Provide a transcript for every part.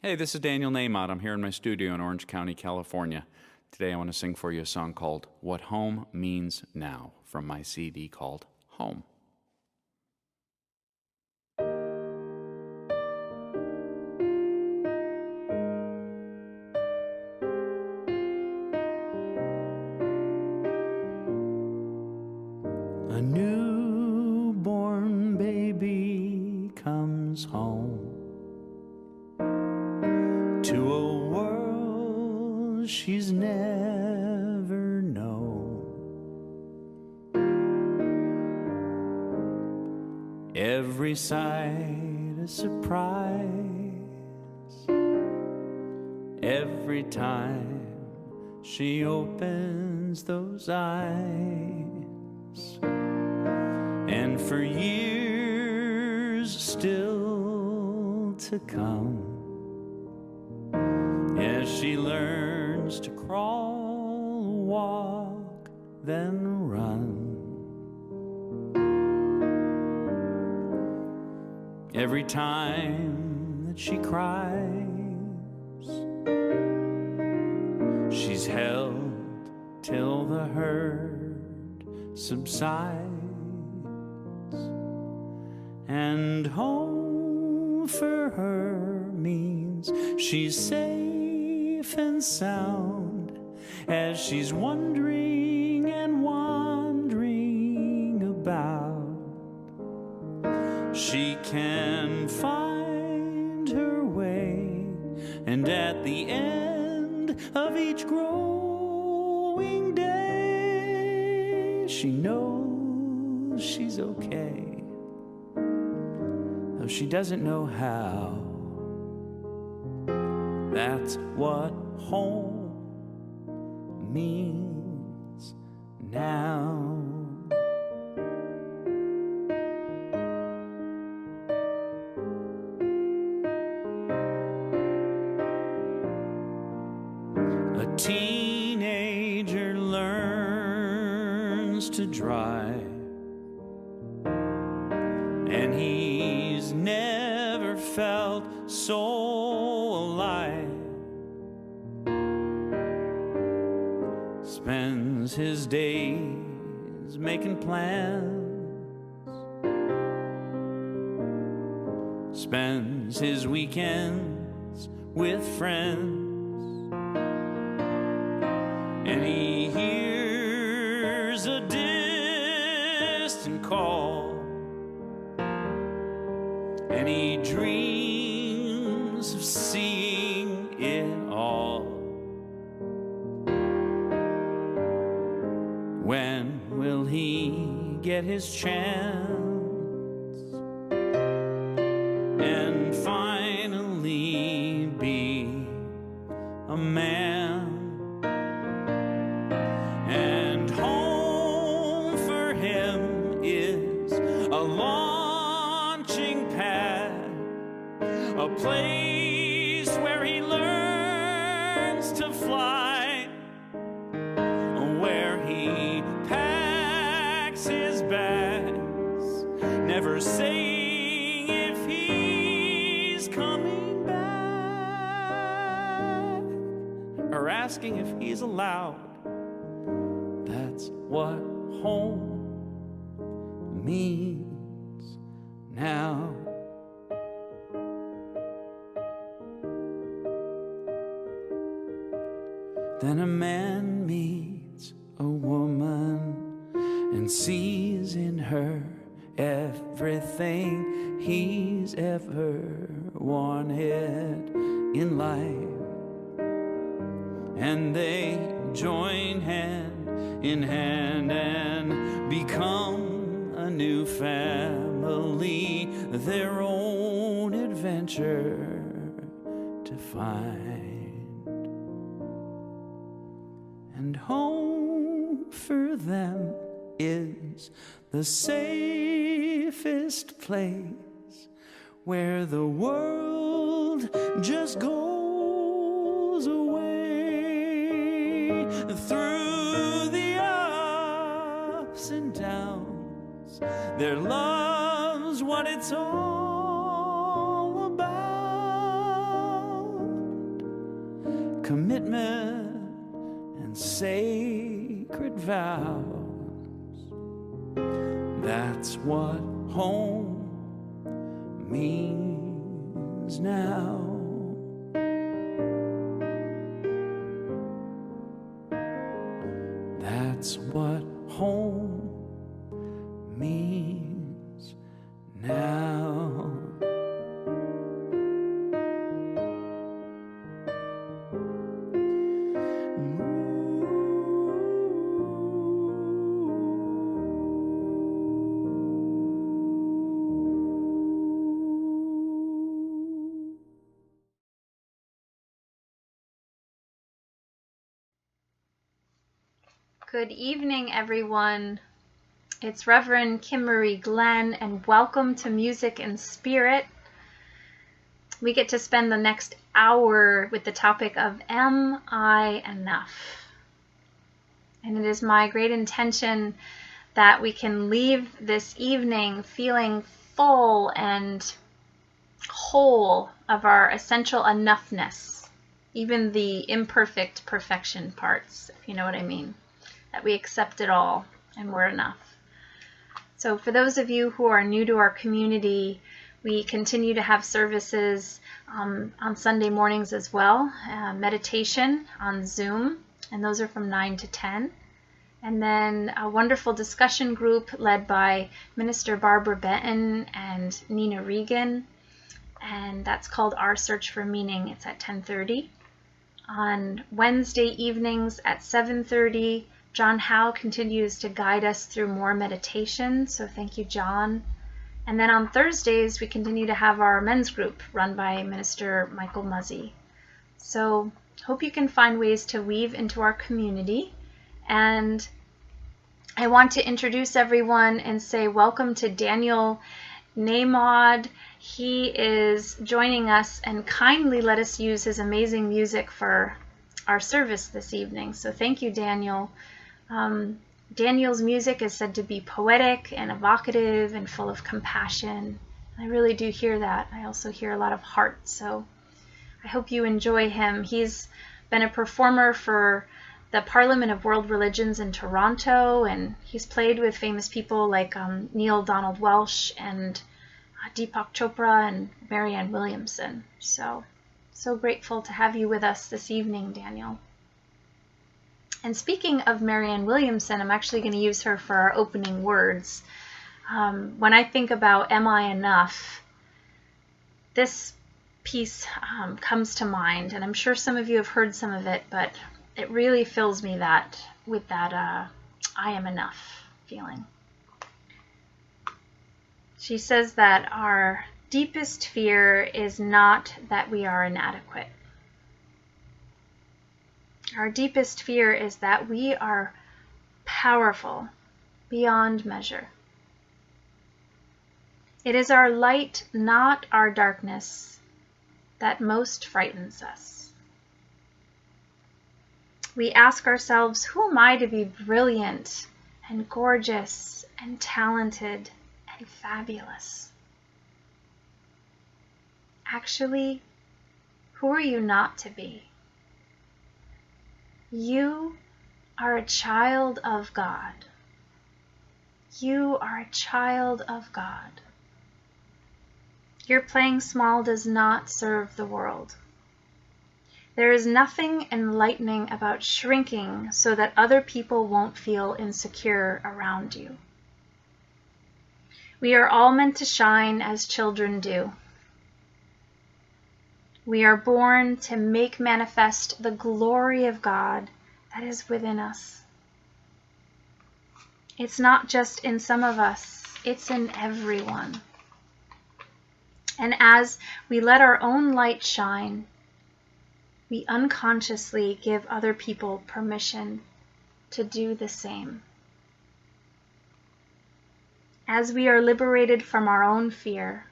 Hey, this is Daniel Naymott. I'm here in my studio in Orange County, California. Today I want to sing for you a song called What Home Means Now from my CD called Home. A newborn baby comes home to a world she's never known. Every sight a surprise, every time she opens those eyes. And for years still to come, as she learns to crawl, walk, then run. Every time that she cries, she's held till the hurt subsides. And home for her means she's safe and sound as she's wondering and wandering about. She can find her way, and at the end of each growing day, she knows she's okay, though she doesn't know how. That's what home means now. A teenager learns to drive, and he's never felt so alive. Spends his days making plans, spends his weekends with friends, and he hears a distant call, and he dreams of seeing it all. When will he get his chance and finally be a man? And home for him is a launching pad, a place where he learns to fly, where he packs his bags, never saying if he's coming back or asking if he's allowed. That's what home means now. Then a man meets a woman and sees in her everything he's ever wanted in life. And they join hand in hand and become a new family, their own adventure to find. And home for them is the safest place, where the world just goes away through the ups and downs. Their love's what it's all about. commitment and sacred vows. That's what home means now. That's what home means now. Good evening, everyone. It's Reverend Kimmery Glenn, and welcome to Music and Spirit. We get to spend the next hour with the topic of Am I Enough? And it is my great intention that we can leave this evening feeling full and whole of our essential enoughness, even the imperfect perfection parts, if you know what I mean. That we accept it all and we're enough. So for those of you who are new to our community, we continue to have services on Sunday mornings as well, meditation on Zoom, and those are from 9 to 10. And then a wonderful discussion group led by Minister Barbara Benton and Nina Regan, and that's called Our Search for Meaning. It's at 10:30. On Wednesday evenings at 7:30, John Howe continues to guide us through more meditation, so thank you, John. And then on Thursdays, we continue to have our men's group run by Minister Michael Muzzy. So hope you can find ways to weave into our community. And I want to introduce everyone and say welcome to Daniel Namod. He is joining us and kindly let us use his amazing music for our service this evening. So thank you, Daniel. Daniel's music is said to be poetic and evocative and full of compassion. I really do hear that. I also hear a lot of heart, so I hope you enjoy him. He's been a performer for the Parliament of World Religions in Toronto, and he's played with famous people like Neil Donald Welsh and Deepak Chopra and Marianne Williamson. So grateful to have you with us this evening, Daniel. And speaking of Marianne Williamson, I'm actually going to use her for our opening words. When I think about Am I Enough, this piece comes to mind, and I'm sure some of you have heard some of it, but it really fills me with that I am enough feeling. She says that our deepest fear is not that we are inadequate. Our deepest fear is that we are powerful beyond measure. It is our light, not our darkness, that most frightens us. We ask ourselves, who am I to be brilliant and gorgeous and talented and fabulous? Actually, who are you not to be? You are a child of God. You are a child of God. Your playing small does not serve the world. There is nothing enlightening about shrinking so that other people won't feel insecure around you. We are all meant to shine as children do. We are born to make manifest the glory of God that is within us. It's not just in some of us, it's in everyone. And as we let our own light shine, we unconsciously give other people permission to do the same. As we are liberated from our own fear,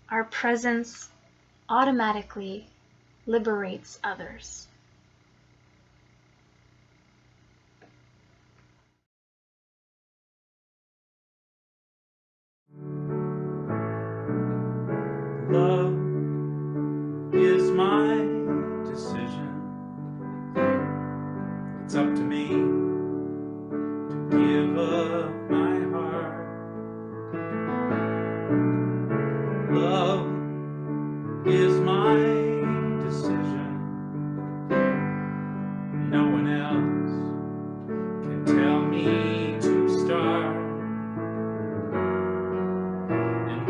our presence automatically liberates others. Love is my decision.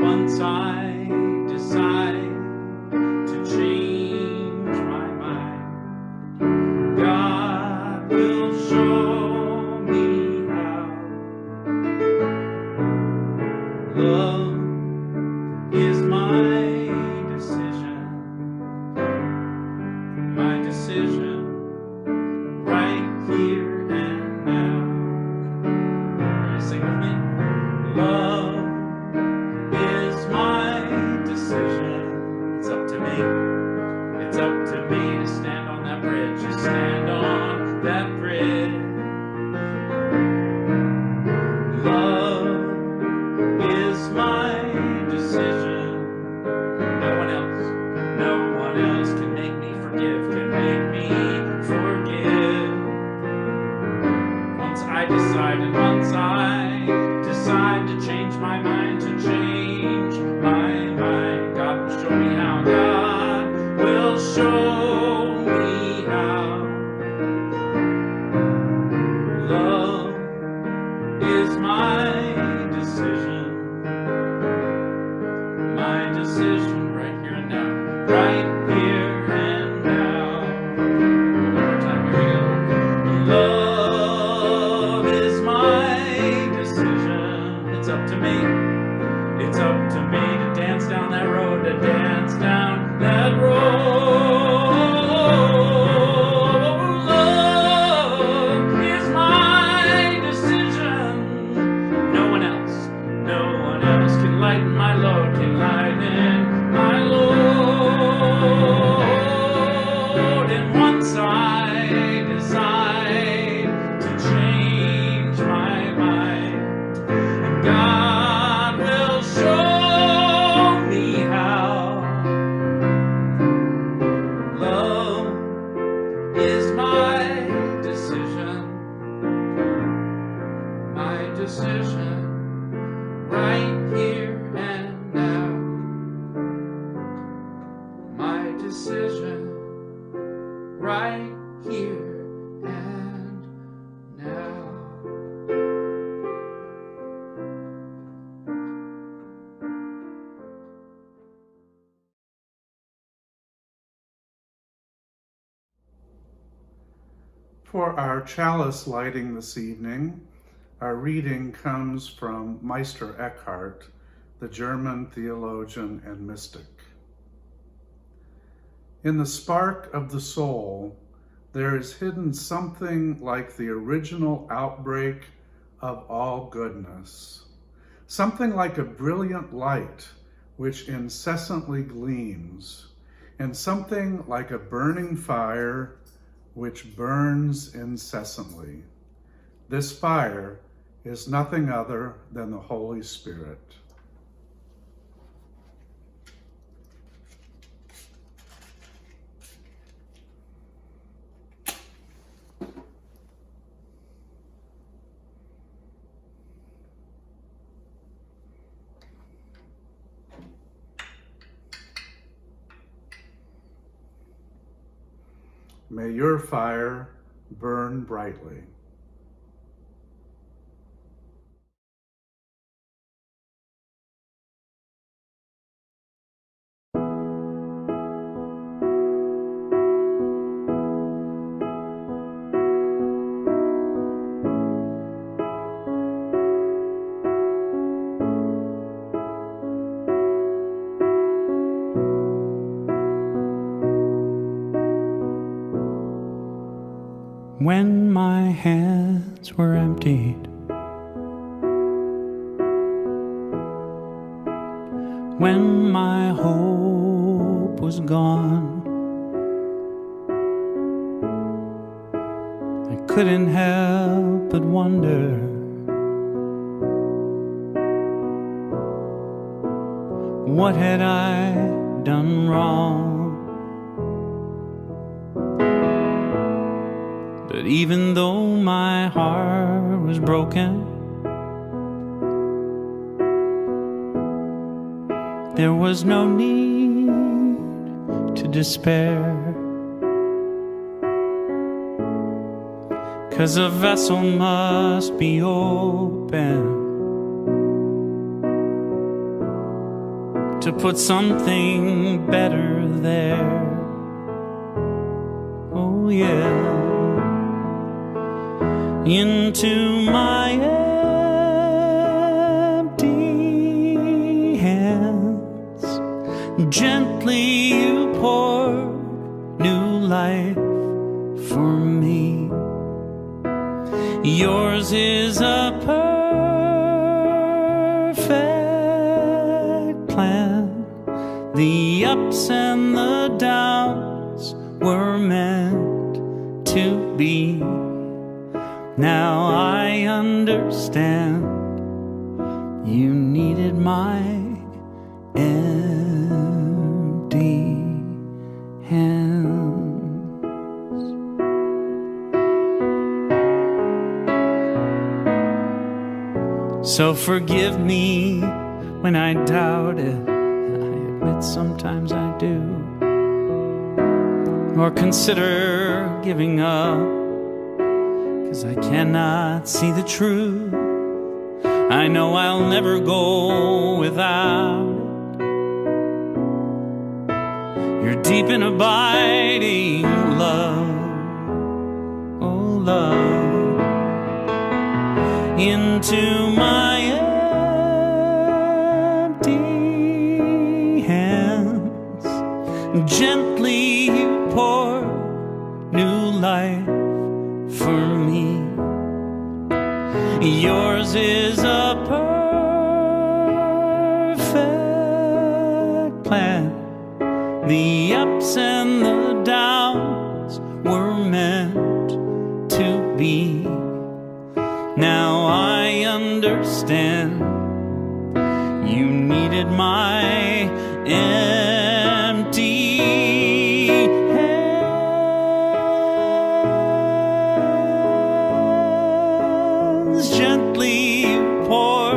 once I decide to change my mind, God will show me how. Love is my decision right here and now. Sing with me. Love is my decision. It's up to me. It's up to me to stand on that bridge. To stand on that bridge. Love is my decision. No one else can make me forgive, can make me forgive. Once I decide to change my mind, God will show me how. God will show me how. Love is my decision right here and now, right here and now. One more time, here we go. Love is my decision. It's up to me. It's up to me to dance down that road, to dance down that road. Love is my decision. No one else can lighten my load, can lighten my load. And once I decide to change my mind, God will show me how. Love is my decision right here and now. My decision right here and now. For our chalice lighting this evening, our reading comes from Meister Eckhart, the German theologian and mystic. In the spark of the soul, there is hidden something like the original outbreak of all goodness, something like a brilliant light which incessantly gleams, and something like a burning fire which burns incessantly. This fire is nothing other than the Holy Spirit. May your fire burn brightly. When my hands were emptied, when my hope was gone, I couldn't help but wonder what had I done wrong. But even though my heart was broken, there was no need to despair, 'cause a vessel must be open to put something better there. Oh yeah, into my empty hands, gently you pour new life for me. Yours is a perfect plan. The ups and the downs were meant to be. Now I understand you needed my empty hands. So forgive me when I doubt it. I admit sometimes I do. Or consider giving up, 'cause I cannot see the truth. I know I'll never go without it. Your deep and abiding love, oh love, into my empty hands, gently you pour new life for me. Yours is a perfect plan. The ups and the downs were meant to be. Now I understand you needed my empty hands. Gently pour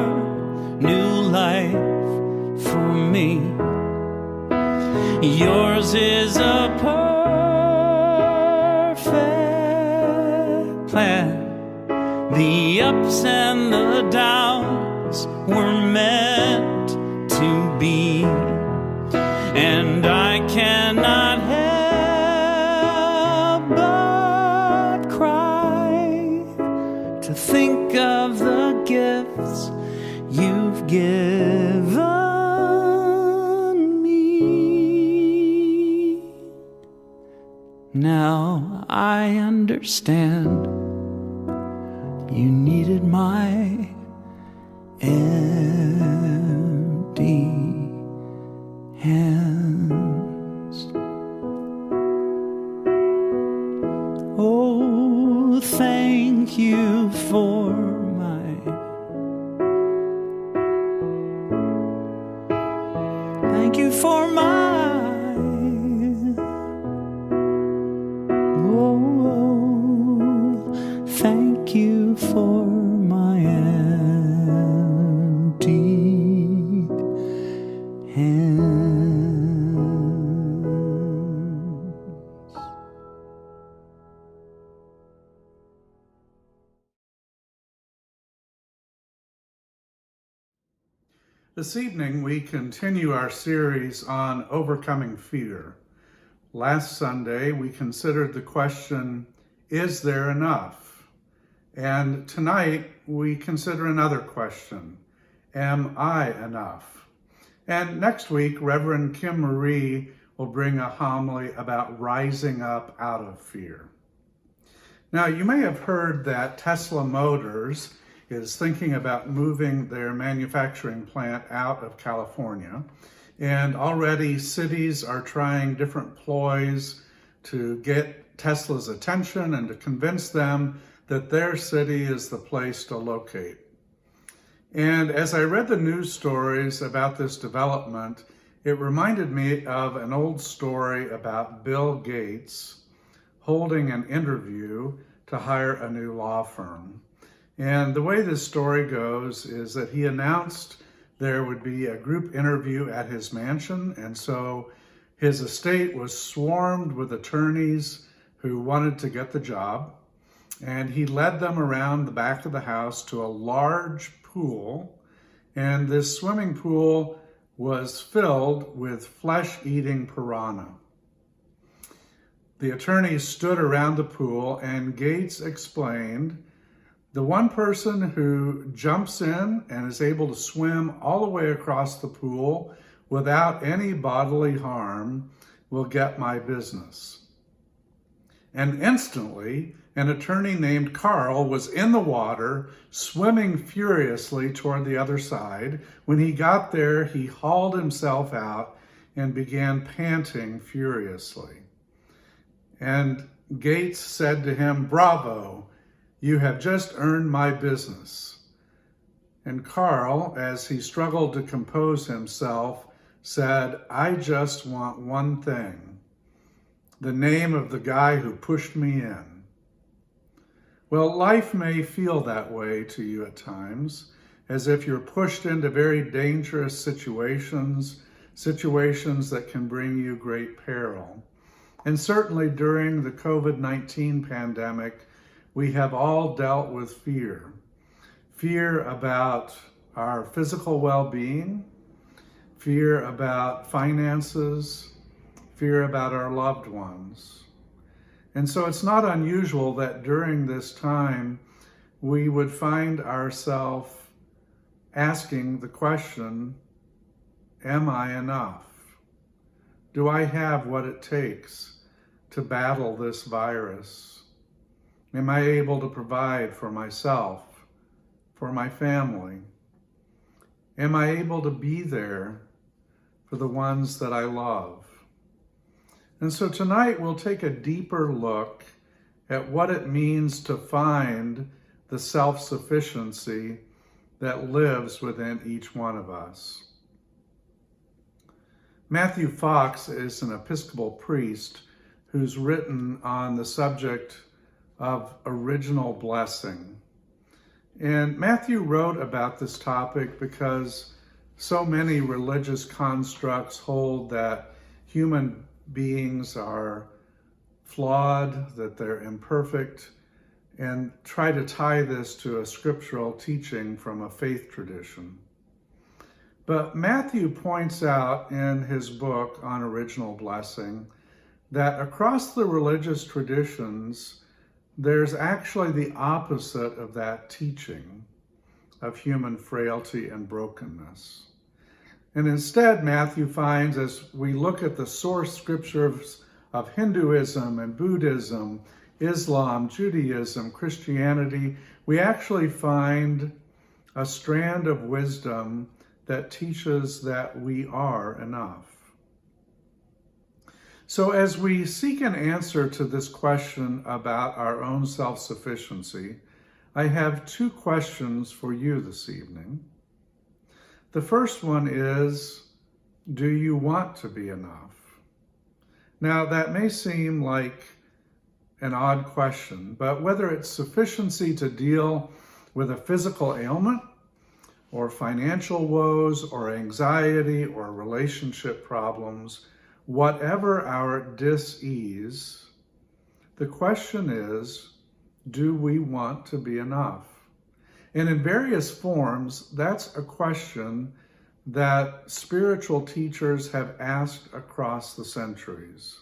new life for me. Yours is a perfect plan. The ups and the downs were meant to be. And I cannot help but cry to think of the gifts you've given me. Now I understand you needed my empty hands. Oh, thank you for thank you for thank you for my empty hands. This evening we continue our series on overcoming fear. Last Sunday we considered the question, is there enough? And tonight we consider another question, am I enough? And next week, Reverend Kim Marie will bring a homily about rising up out of fear. Now, you may have heard that Tesla Motors is thinking about moving their manufacturing plant out of California. And already cities are trying different ploys to get Tesla's attention and to convince them that their city is the place to locate. And as I read the news stories about this development, it reminded me of an old story about Bill Gates holding an interview to hire a new law firm. And the way this story goes is that he announced there would be a group interview at his mansion, and so his estate was swarmed with attorneys who wanted to get the job. And he led them around the back of the house to a large pool, and this swimming pool was filled with flesh-eating piranha. The attorneys stood around the pool, and Gates explained, the one person who jumps in and is able to swim all the way across the pool without any bodily harm will get my business. And instantly, an attorney named Carl was in the water, swimming furiously toward the other side. When he got there, he hauled himself out and began panting furiously. And Gates said to him, "Bravo, you have just earned my business." And Carl, as he struggled to compose himself, said, "I just want one thing, the name of the guy who pushed me in." Well, life may feel that way to you at times, as if you're pushed into very dangerous situations that can bring you great peril. And certainly during the COVID-19 pandemic, we have all dealt with fear. Fear about our physical well-being, fear about finances, fear about our loved ones. And so it's not unusual that during this time, we would find ourselves asking the question, am I enough? Do I have what it takes to battle this virus? Am I able to provide for myself, for my family? Am I able to be there for the ones that I love? And so tonight we'll take a deeper look at what it means to find the self-sufficiency that lives within each one of us. Matthew Fox is an Episcopal priest who's written on the subject of original blessing. And Matthew wrote about this topic because so many religious constructs hold that human beings are flawed, that they're imperfect, and try to tie this to a scriptural teaching from a faith tradition. But Matthew points out in his book on original blessing that across the religious traditions, there's actually the opposite of that teaching of human frailty and brokenness. And instead, Matthew finds, as we look at the source scriptures of Hinduism and Buddhism, Islam, Judaism, Christianity, we actually find a strand of wisdom that teaches that we are enough. So as we seek an answer to this question about our own self-sufficiency, I have two questions for you this evening. The first one is, do you want to be enough? Now, that may seem like an odd question, but whether it's sufficiency to deal with a physical ailment, or financial woes, or anxiety, or relationship problems, whatever our dis-ease, the question is, do we want to be enough? And in various forms, that's a question that spiritual teachers have asked across the centuries.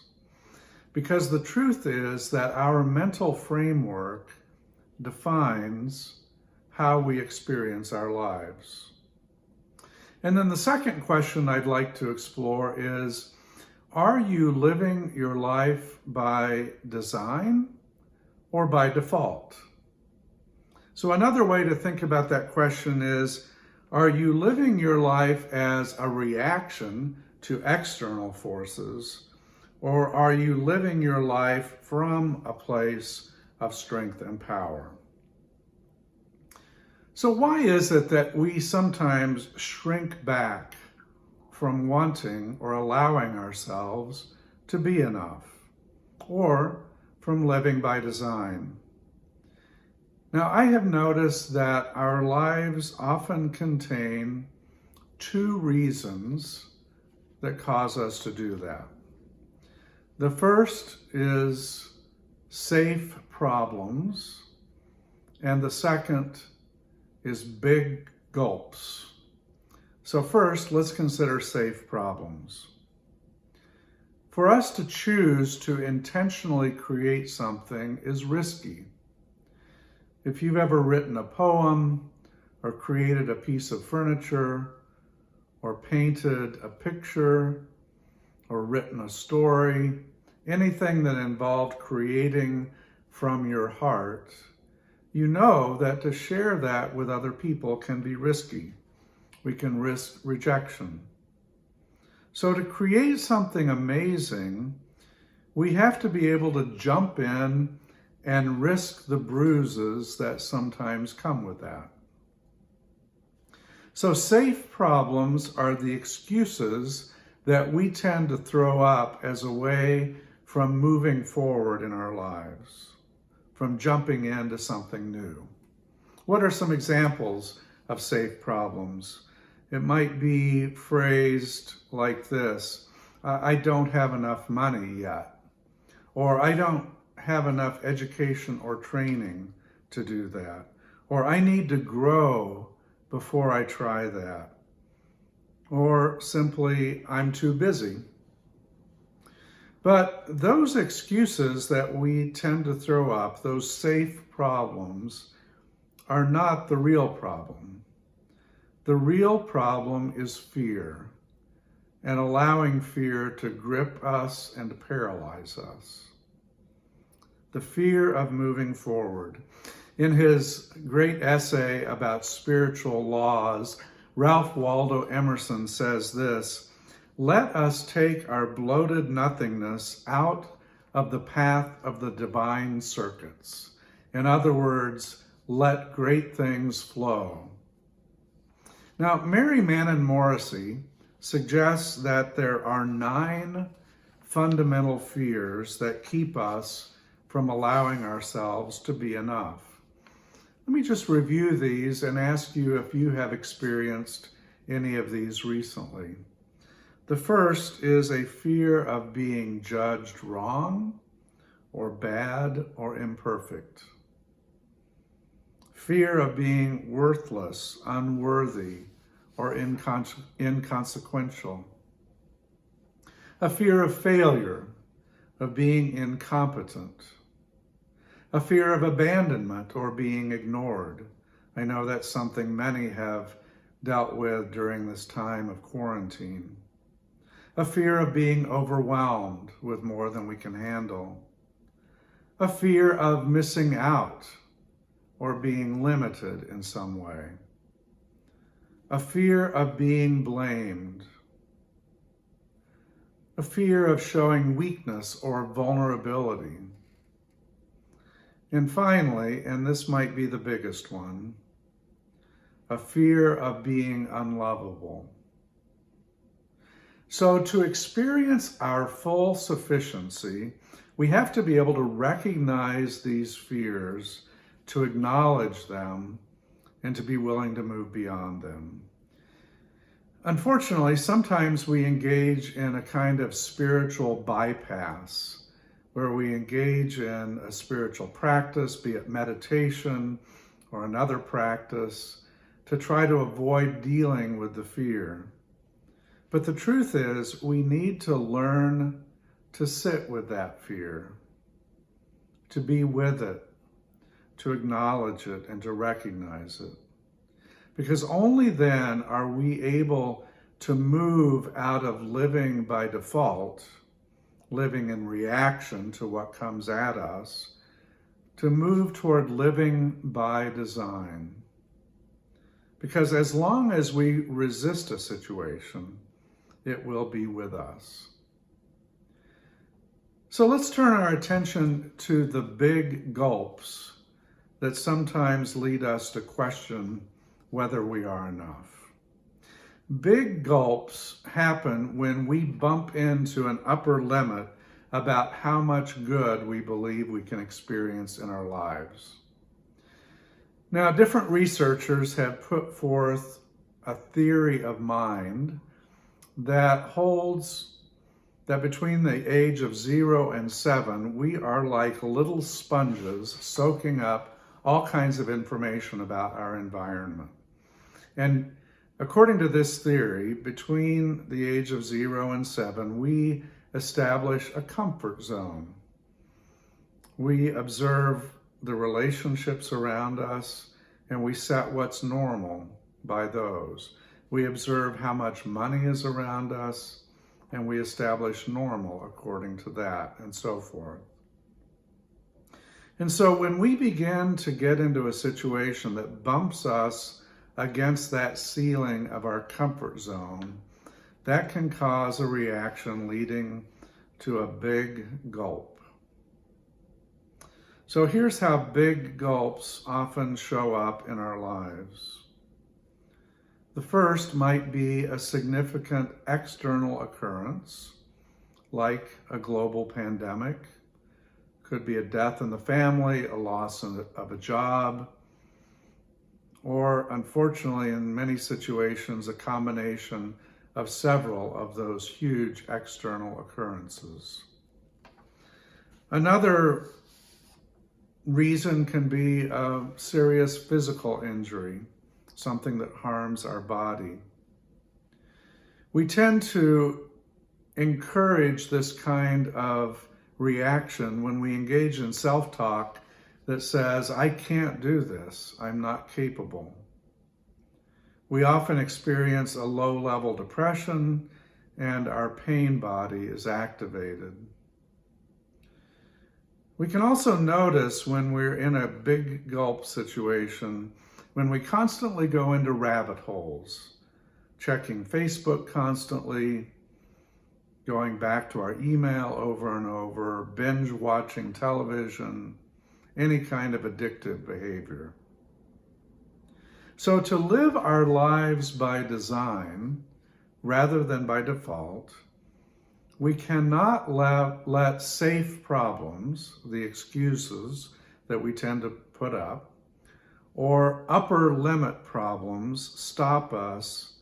Because the truth is that our mental framework defines how we experience our lives. And then the second question I'd like to explore is, are you living your life by design or by default? So another way to think about that question is, are you living your life as a reaction to external forces, or are you living your life from a place of strength and power? So why is it that we sometimes shrink back from wanting or allowing ourselves to be enough, or from living by design? Now, I have noticed that our lives often contain two reasons that cause us to do that. The first is safe problems, and the second is big gulps. So first, let's consider safe problems. For us to choose to intentionally create something is risky. If you've ever written a poem, or created a piece of furniture, or painted a picture, or written a story, anything that involved creating from your heart, you know that to share that with other people can be risky. We can risk rejection. So to create something amazing, we have to be able to jump in and risk the bruises that sometimes come with that. So safe problems are the excuses that we tend to throw up as a way from moving forward in our lives, from jumping into something new. What are some examples of safe problems? It might be phrased like this: I don't have enough money yet, or I don't have enough education or training to do that, or I need to grow before I try that, or simply, I'm too busy. But those excuses that we tend to throw up, those safe problems, are not the real problem. The real problem is fear, and allowing fear to grip us and paralyze us. The fear of moving forward. In his great essay about spiritual laws, Ralph Waldo Emerson says this: "Let us take our bloated nothingness out of the path of the divine circuits." In other words, let great things flow. Now, Mary Mannon Morrissey suggests that there are 9 fundamental fears that keep us from allowing ourselves to be enough. Let me just review these and ask you if you have experienced any of these recently. The first is a fear of being judged wrong or bad or imperfect. Fear of being worthless, unworthy, or inconsequential. A fear of failure, of being incompetent. A fear of abandonment or being ignored. I know that's something many have dealt with during this time of quarantine. A fear of being overwhelmed with more than we can handle. A fear of missing out or being limited in some way. A fear of being blamed. A fear of showing weakness or vulnerability. And finally, and this might be the biggest one, a fear of being unlovable. So to experience our full sufficiency, we have to be able to recognize these fears, to acknowledge them, and to be willing to move beyond them. Unfortunately, sometimes we engage in a kind of spiritual bypass, where we engage in a spiritual practice, be it meditation or another practice, to try to avoid dealing with the fear. But the truth is, we need to learn to sit with that fear, to be with it, to acknowledge it, and to recognize it. Because only then are we able to move out of living by default, living in reaction to what comes at us, to move toward living by design. Because as long as we resist a situation, it will be with us. So let's turn our attention to the big gulps that sometimes lead us to question whether we are enough. Big gulps happen when we bump into an upper limit about how much good we believe we can experience in our lives. Now, different researchers have put forth a theory of mind that holds that between the age of 0 and 7, we are like little sponges soaking up all kinds of information about our environment. And According to this theory, between the age of 0 and 7, we establish a comfort zone. We observe the relationships around us, and we set what's normal by those. We observe how much money is around us, and we establish normal according to that, and so forth. And so when we begin to get into a situation that bumps us against that ceiling of our comfort zone, that can cause a reaction leading to a big gulp. So here's how big gulps often show up in our lives. The first might be a significant external occurrence, like a global pandemic. Could be a death in the family, a loss of a job, or unfortunately, in many situations, a combination of several of those huge external occurrences. Another reason can be a serious physical injury, something that harms our body. We tend to encourage this kind of reaction when we engage in self-talk that says, I can't do this, I'm not capable. We often experience a low-level depression and our pain body is activated. We can also notice when we're in a big gulp situation, when we constantly go into rabbit holes, checking Facebook constantly, going back to our email over and over, binge watching television, any kind of addictive behavior. So to live our lives by design rather than by default, we cannot let safe problems, the excuses that we tend to put up, or upper limit problems stop us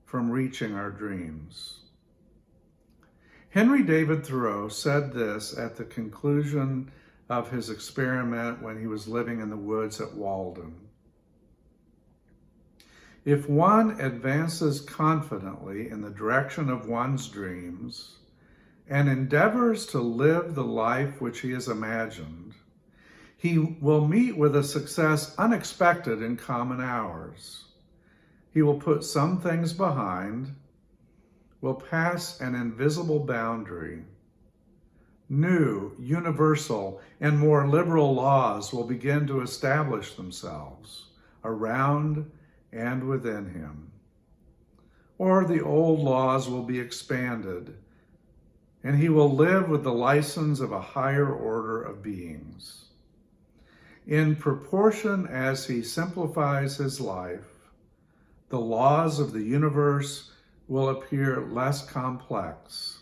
from reaching our dreams. Henry David Thoreau said this at the conclusion of his experiment when he was living in the woods at Walden. If one advances confidently in the direction of one's dreams and endeavors to live the life which he has imagined, he will meet with a success unexpected in common hours. He will put some things behind, will pass an invisible boundary. New, universal, and more liberal laws will begin to establish themselves around and within him. Or the old laws will be expanded, and he will live with the license of a higher order of beings. In proportion as he simplifies his life, the laws of the universe will appear less complex,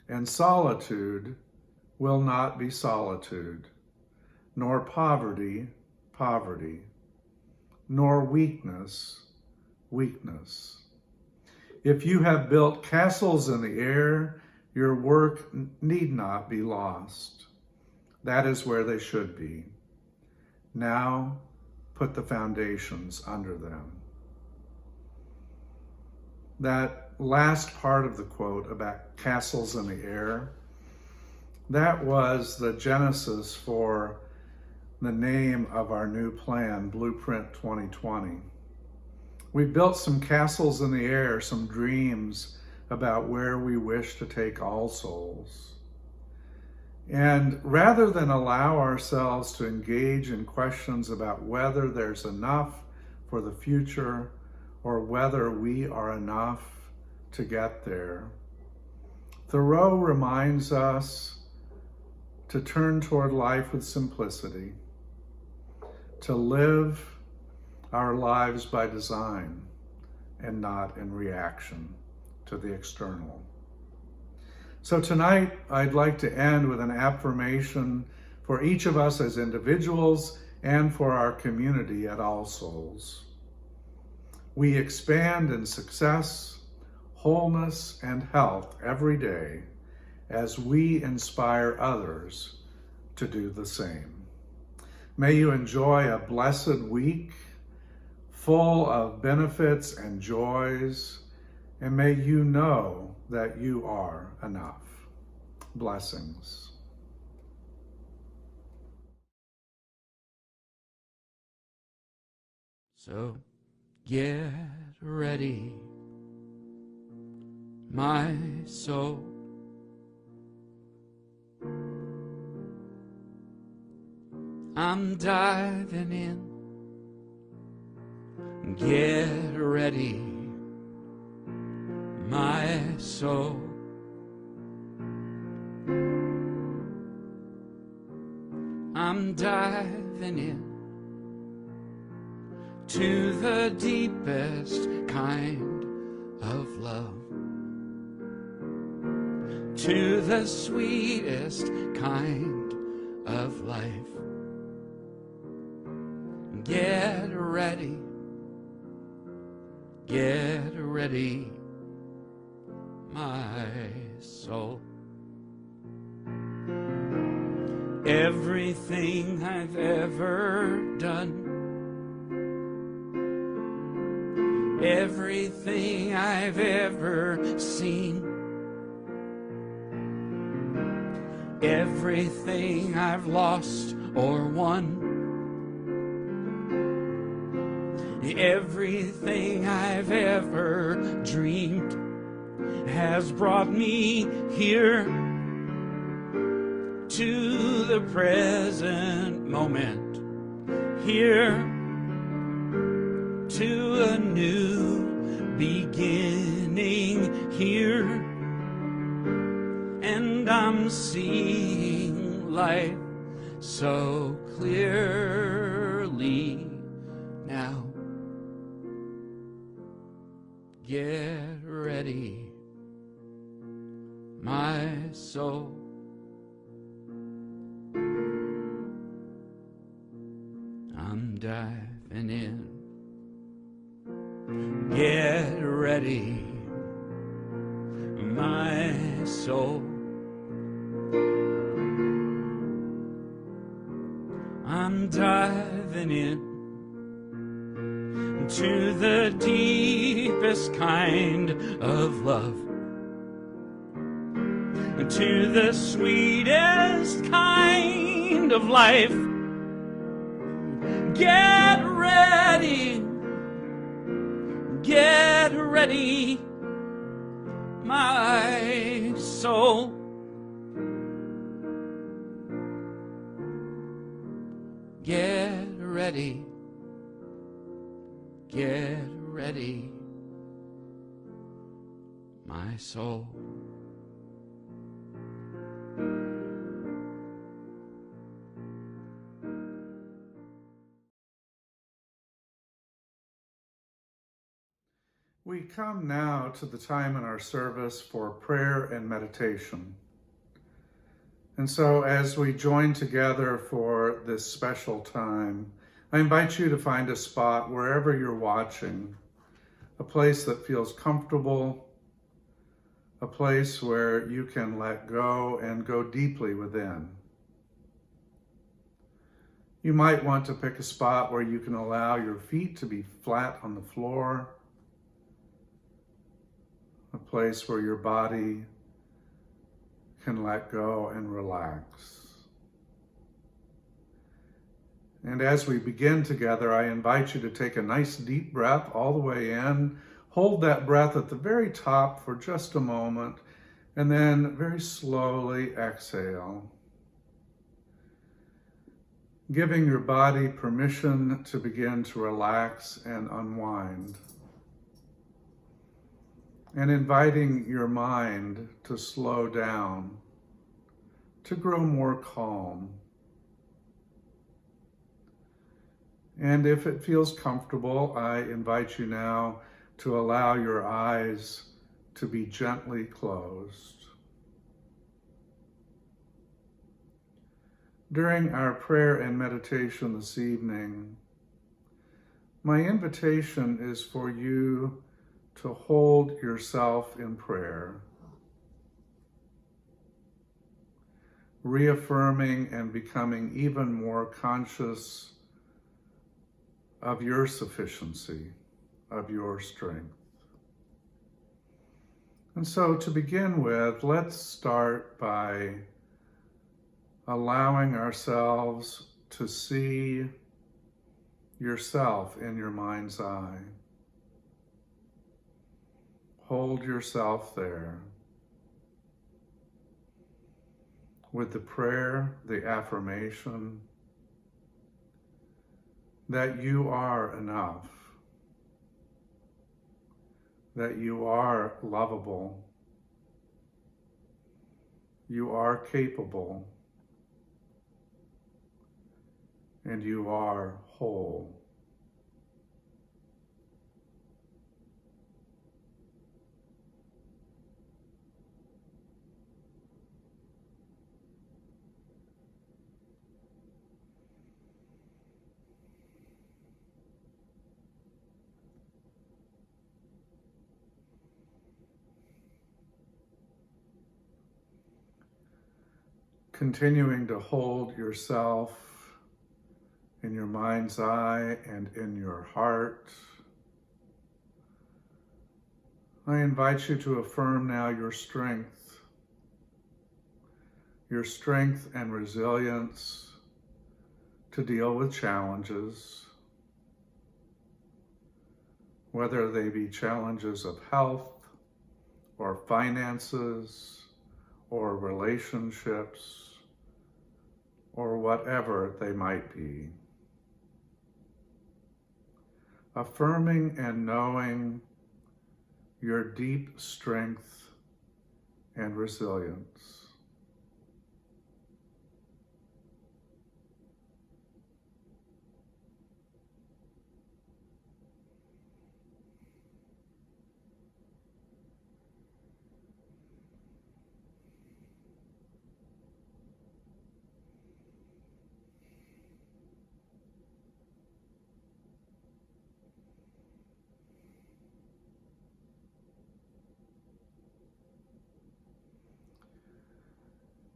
and solitude will not be solitude, nor poverty, poverty, nor weakness, weakness. If you have built castles in the air, your work need not be lost. That is where they should be. Now, put the foundations under them. That last part of the quote about castles in the air, that was the genesis for the name of our new plan, Blueprint 2020. We built some castles in the air, some dreams about where we wish to take all souls. And rather than allow ourselves to engage in questions about whether there's enough for the future or whether we are enough to get there, Thoreau reminds us to turn toward life with simplicity, to live our lives by design and not in reaction to the external. So tonight, I'd like to end with an affirmation for each of us as individuals and for our community at All Souls. We expand in success, wholeness, and health every day as we inspire others to do the same. May you enjoy a blessed week full of benefits and joys, and may you know that you are enough. Blessings. So get ready, my soul. I'm diving in. Get ready, my soul. I'm diving in to the deepest kind of love, to the sweetest kind of life. Get ready, my soul. Everything I've ever done, everything I've ever seen, everything I've lost or won, everything I've ever dreamed has brought me here to the present moment, here to a new beginning here, and I'm seeing life so clearly now. Get ready, my soul. I'm diving in. Get ready, my soul. I'm diving in to the deepest kind of love, to the sweetest kind of life. Get ready, my soul. Get ready, my soul. We come now to the time in our service for prayer and meditation. And so as we join together for this special time, I invite you to find a spot wherever you're watching, a place that feels comfortable, a place where you can let go and go deeply within. You might want to pick a spot where you can allow your feet to be flat on the floor, a place where your body can let go and relax. And as we begin together, I invite you to take a nice deep breath all the way in. Hold that breath at the very top for just a moment, and then very slowly exhale, giving your body permission to begin to relax and unwind, and inviting your mind to slow down, to grow more calm. And if it feels comfortable, I invite you now to allow your eyes to be gently closed. During our prayer and meditation this evening, my invitation is for you to hold yourself in prayer, reaffirming and becoming even more conscious of your sufficiency, of your strength. And so to begin with, let's start by allowing ourselves to see yourself in your mind's eye. Hold yourself there with the prayer, the affirmation that you are enough, that you are lovable, you are capable, and you are whole. Continuing to hold yourself in your mind's eye and in your heart, I invite you to affirm now your strength and resilience to deal with challenges, whether they be challenges of health or finances or relationships or whatever they might be. Affirming and knowing your deep strength and resilience.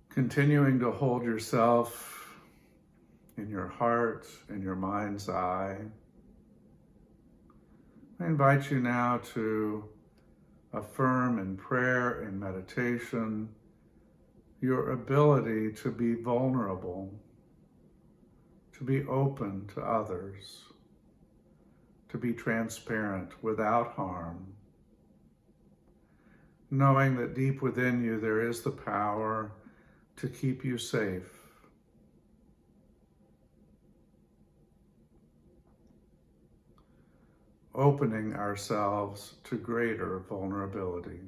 Continuing to hold yourself in your heart, in your mind's eye. I invite you now to affirm in prayer and meditation your ability to be vulnerable, to be open to others, to be transparent without harm, knowing that deep within you there is the power to keep you safe. Opening ourselves to greater vulnerability.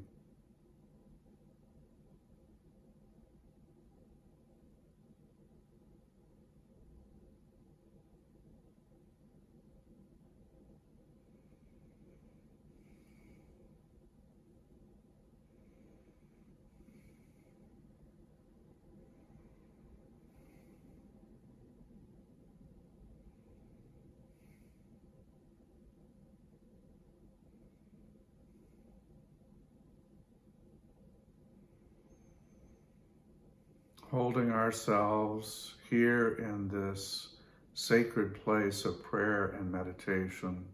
Holding ourselves here in this sacred place of prayer and meditation,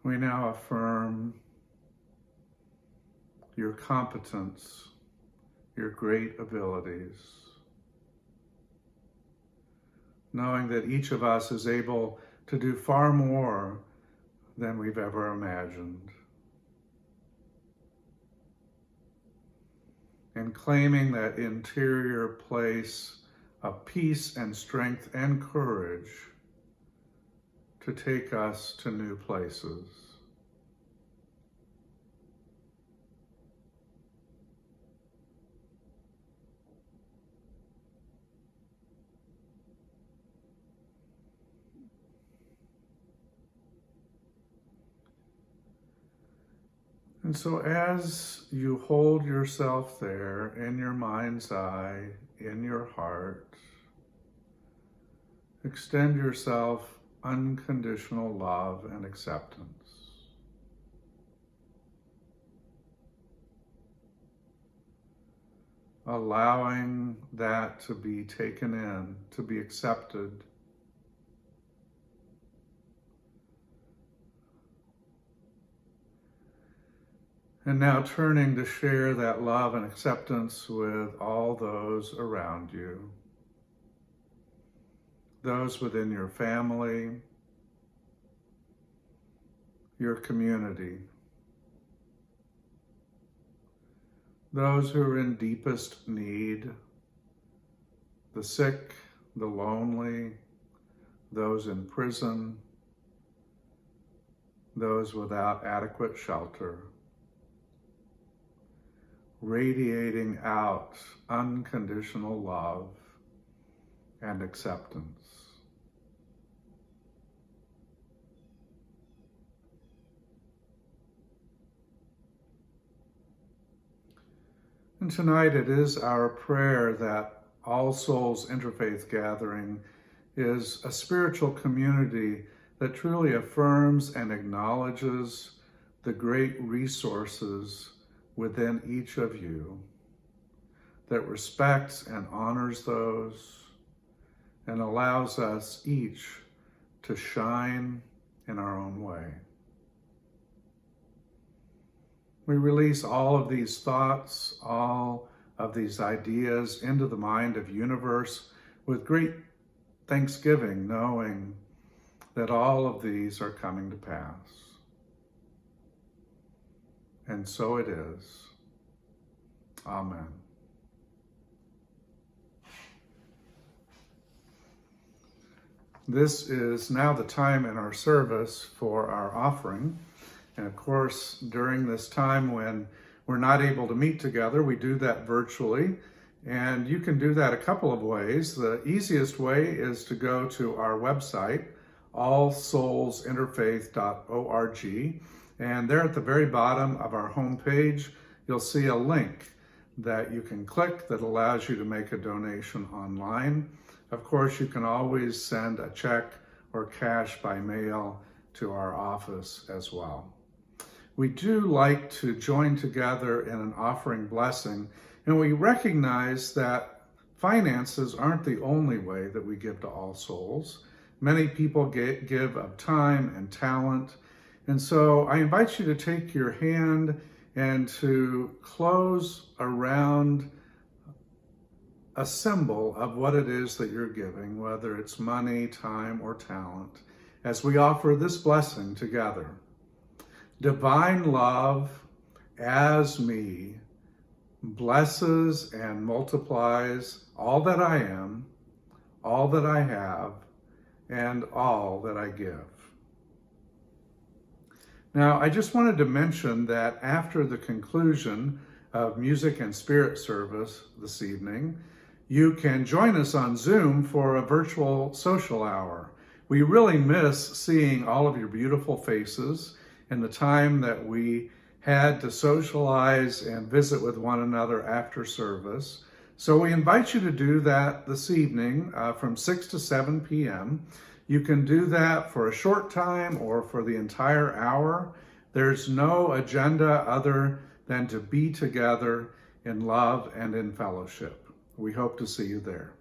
we now affirm your competence, your great abilities, knowing that each of us is able to do far more than we've ever imagined. And claiming that interior place of peace and strength and courage to take us to new places. And so as you hold yourself there in your mind's eye, in your heart, extend yourself unconditional love and acceptance. allowing that to be taken in, to be accepted. And now turning to share that love and acceptance with all those around you, those within your family, your community, those who are in deepest need, the sick, the lonely, those in prison, those without adequate shelter, radiating out unconditional love and acceptance. And tonight it is our prayer that All Souls Interfaith Gathering is a spiritual community that truly affirms and acknowledges the great resources within each of you, that respects and honors those, and allows us each to shine in our own way. We release all of these thoughts, all of these ideas into the mind of universe with great thanksgiving, knowing that all of these are coming to pass. And so it is. Amen. This is now the time in our service for our offering. And of course, during this time when we're not able to meet together, we do that virtually. And you can do that a couple of ways. The easiest way is to go to our website, allsoulsinterfaith.org. And there at the very bottom of our homepage, you'll see a link that you can click that allows you to make a donation online. Of course, you can always send a check or cash by mail to our office as well. We do like to join together in an offering blessing, and we recognize that finances aren't the only way that we give to All Souls. Many people give of time and talent, and so I invite you to take your hand and to close around a symbol of what it is that you're giving, whether it's money, time, or talent, as we offer this blessing together. Divine love as me blesses and multiplies all that I am, all that I have, and all that I give. Now, I just wanted to mention that after the conclusion of music and spirit service this evening, you can join us on Zoom for a virtual social hour. We really miss seeing all of your beautiful faces and the time that we had to socialize and visit with one another after service. So we invite you to do that this evening from 6 to 7 p.m. You can do that for a short time or for the entire hour. There's no agenda other than to be together in love and in fellowship. We hope to see you there.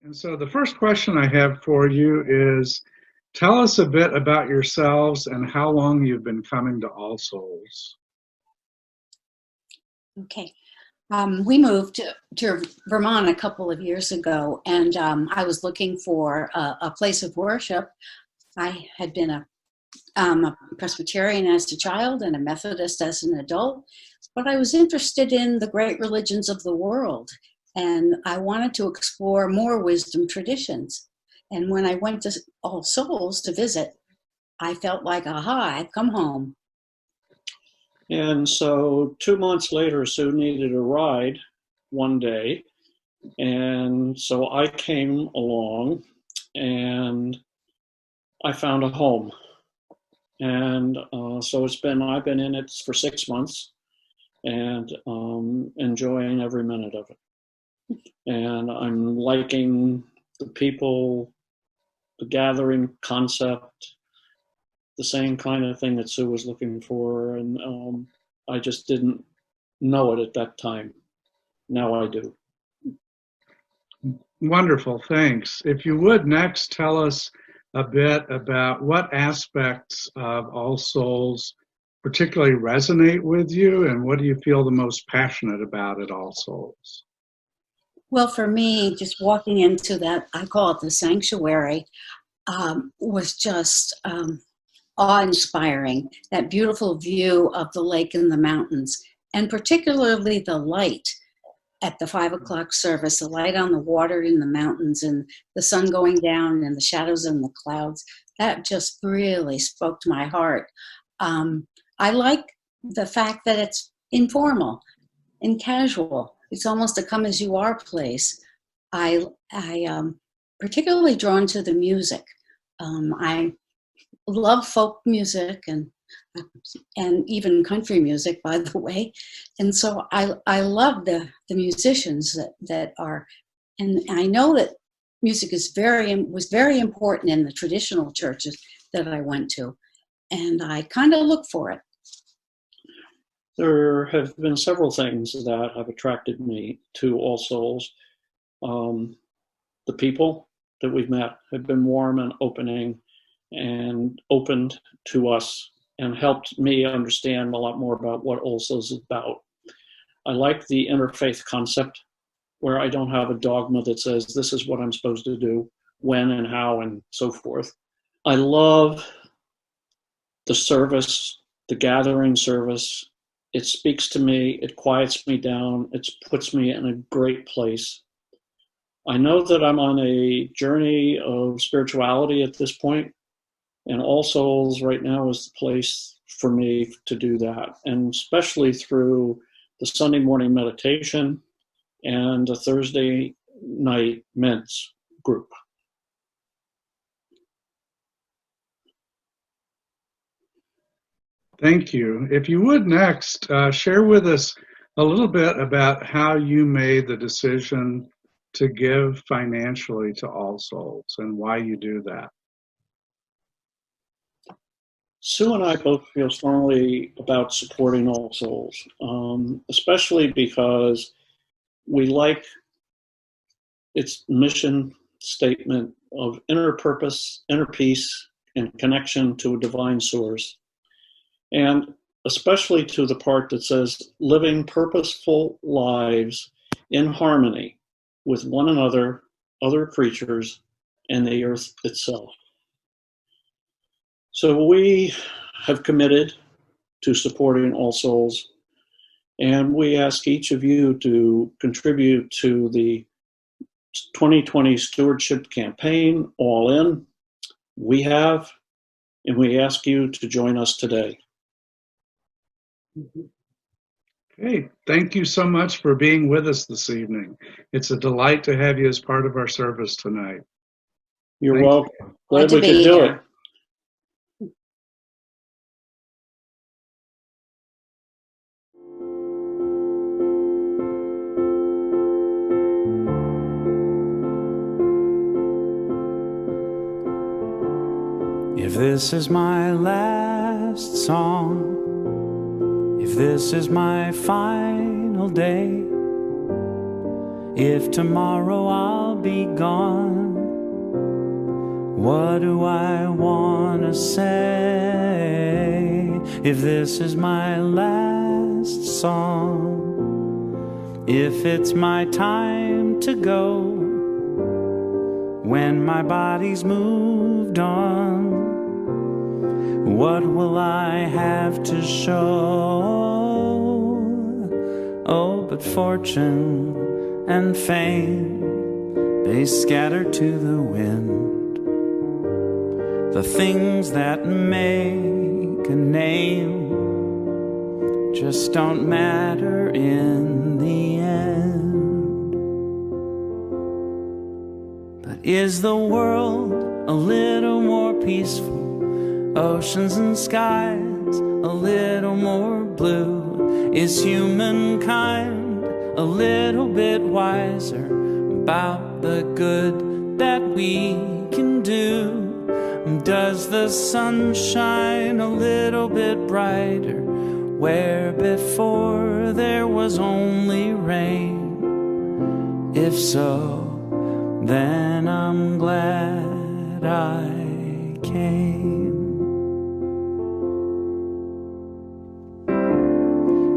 And so the first question I have for you is, tell us a bit about yourselves and how long you've been coming to All Souls. Okay. We moved to Vermont a couple of years ago, and I was looking for a place of worship. I had been a Presbyterian as a child and a Methodist as an adult, but I was interested in the great religions of the world, and I wanted to explore more wisdom traditions. And when I went to All Souls to visit, I felt like, aha, I've come home. And so 2 months later, Sue needed a ride one day. And so I came along and I found a home. And so I've been in it for 6 months and enjoying every minute of it. And I'm liking the people, a gathering concept, the same kind of thing that Sue was looking for, and I just didn't know it at that time. Now I do. Wonderful, thanks. If you would next tell us a bit about what aspects of All Souls particularly resonate with you, and what do you feel the most passionate about at All Souls? Well, for me, just walking into that, I call it the sanctuary, was just awe-inspiring. That beautiful view of the lake and the mountains, and particularly the light at the 5 o'clock service, the light on the water in the mountains and the sun going down and the shadows in the clouds. That just really spoke to my heart. I like the fact that it's informal and casual. It's almost a come-as-you-are place. I particularly drawn to the music. I love folk music and even country music, by the way. And so I love the musicians that are, and I know that music was very important in the traditional churches that I went to, and I kind of look for it. There have been several things that have attracted me to All Souls. The people that we've met have been warm and opening and opened to us and helped me understand a lot more about what All Souls is about. I like the interfaith concept, where I don't have a dogma that says this is what I'm supposed to do, when and how and so forth. I love the service, the gathering service. It speaks to me, it quiets me down, it puts me in a great place. I know that I'm on a journey of spirituality at this point, and All Souls right now is the place for me to do that, and especially through the Sunday morning meditation and the Thursday night men's group. Thank you. If you would next share with us a little bit about how you made the decision to give financially to All Souls and why you do that. Sue and I both feel strongly about supporting All Souls, especially because we like its mission statement of inner purpose, inner peace, and connection to a divine source. And especially to the part that says living purposeful lives in harmony with one another, other creatures, and the earth itself. So we have committed to supporting All Souls, and we ask each of you to contribute to the 2020 Stewardship Campaign, All In. We have, and we ask you to join us today. Okay, thank you so much for being with us this evening. It's a delight to have you as part of our service tonight. You're Thank welcome. you. Glad Glad we to could be do here. it. If this is my last song, if this is my final day, if tomorrow I'll be gone, what do I want to say? If this is my last song, if it's my time to go, when my body's moved on, what will I have to show? Oh, but fortune and fame, they scatter to the wind. The things that make a name just don't matter in the end. But is the world a little more peaceful? Oceans and skies a little more blue? Is humankind a little bit wiser about the good that we can do? Does the sun shine a little bit brighter where before there was only rain? If so, then I'm glad I came.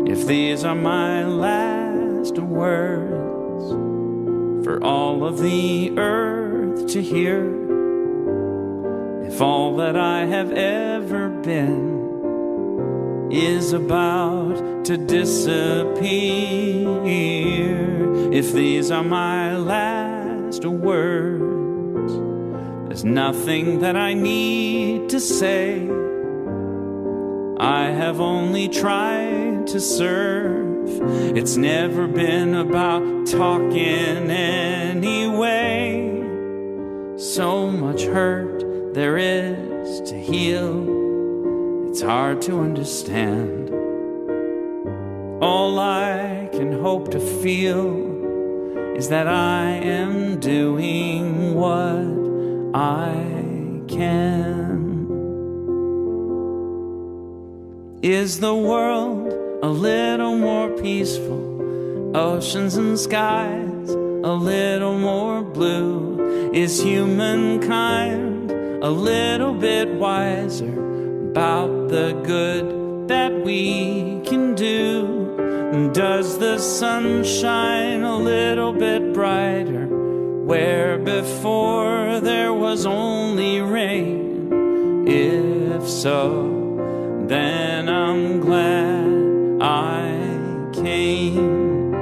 If these are my last words for all of the earth to hear, if all that I have ever been is about to disappear, if these are my last words, there's nothing that I need to say. I have only tried to serve. It's never been about talking anyway. So much hurt there is to heal, it's hard to understand. All I can hope to feel is that I am doing what I can. Is the world a little more peaceful? Oceans and skies a little more blue? Is humankind a little bit wiser about the good that we can do? Does the sun shine a little bit brighter where before there was only rain? If so, then I'm glad I came.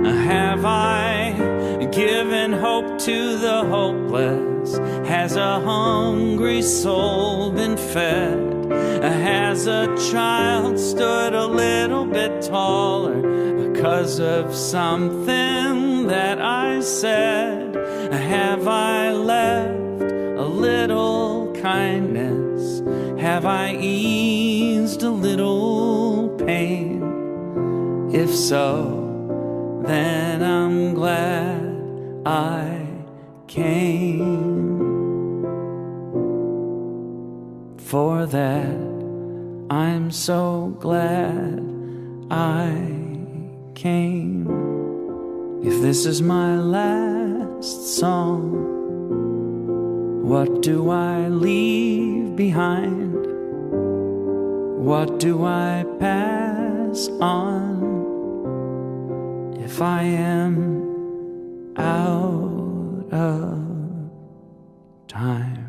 Have I given hope to the hopeless? Has a hungry soul been fed? Has a child stood a little bit taller because of something that I said? Have I left a little kindness? Have I eased a little pain? If so, then I'm glad I came. For that, I'm so glad I came. If this is my last song, what do I leave behind? What do I pass on if I am out of time?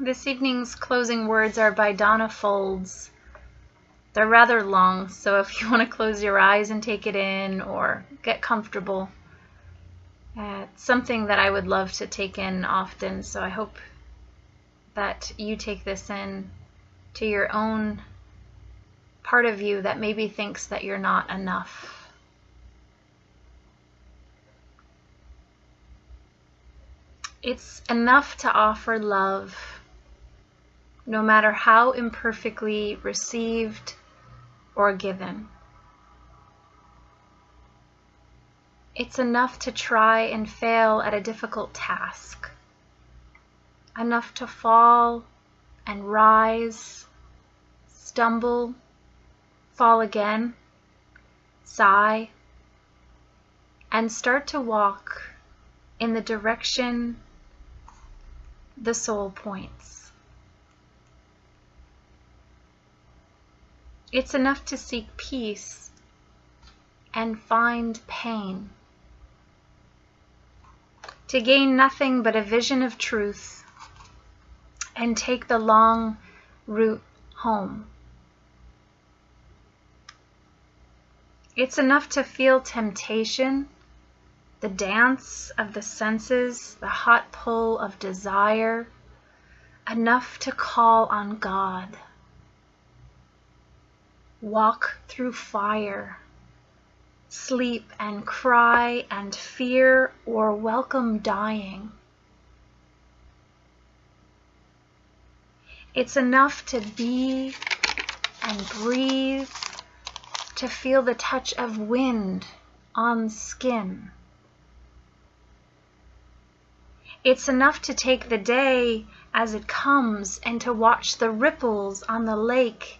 This evening's closing words are by Donna Folds. They're rather long, so if you want to close your eyes and take it in or get comfortable, it's something that I would love to take in often, so I hope that you take this in to your own part of you that maybe thinks that you're not enough. It's enough to offer love, no matter how imperfectly received or given. It's enough to try and fail at a difficult task. Enough to fall and rise, stumble, fall again, sigh, and start to walk in the direction the soul points. It's enough to seek peace and find pain, to gain nothing but a vision of truth and take the long route home. It's enough to feel temptation, the dance of the senses, the hot pull of desire, enough to call on God. Walk through fire, sleep and cry and fear, or welcome dying. It's enough to be and breathe, to feel the touch of wind on skin. It's enough to take the day as it comes and to watch the ripples on the lake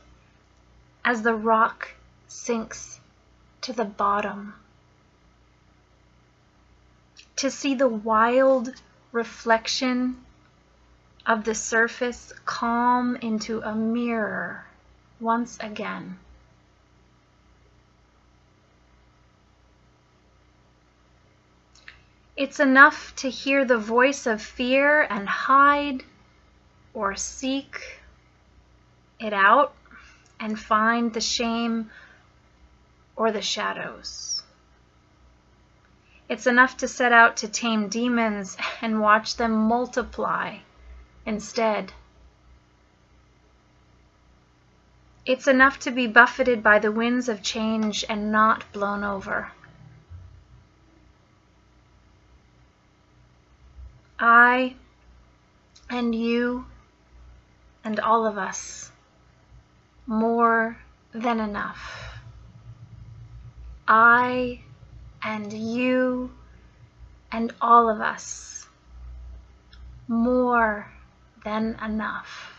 as the rock sinks to the bottom. To see the wild reflection of the surface calm into a mirror once again. It's enough to hear the voice of fear and hide or seek it out and find the shame or the shadows. It's enough to set out to tame demons and watch them multiply instead. It's enough to be buffeted by the winds of change and not blown over. I and you and all of us, more than enough. I and you and all of us, more than enough.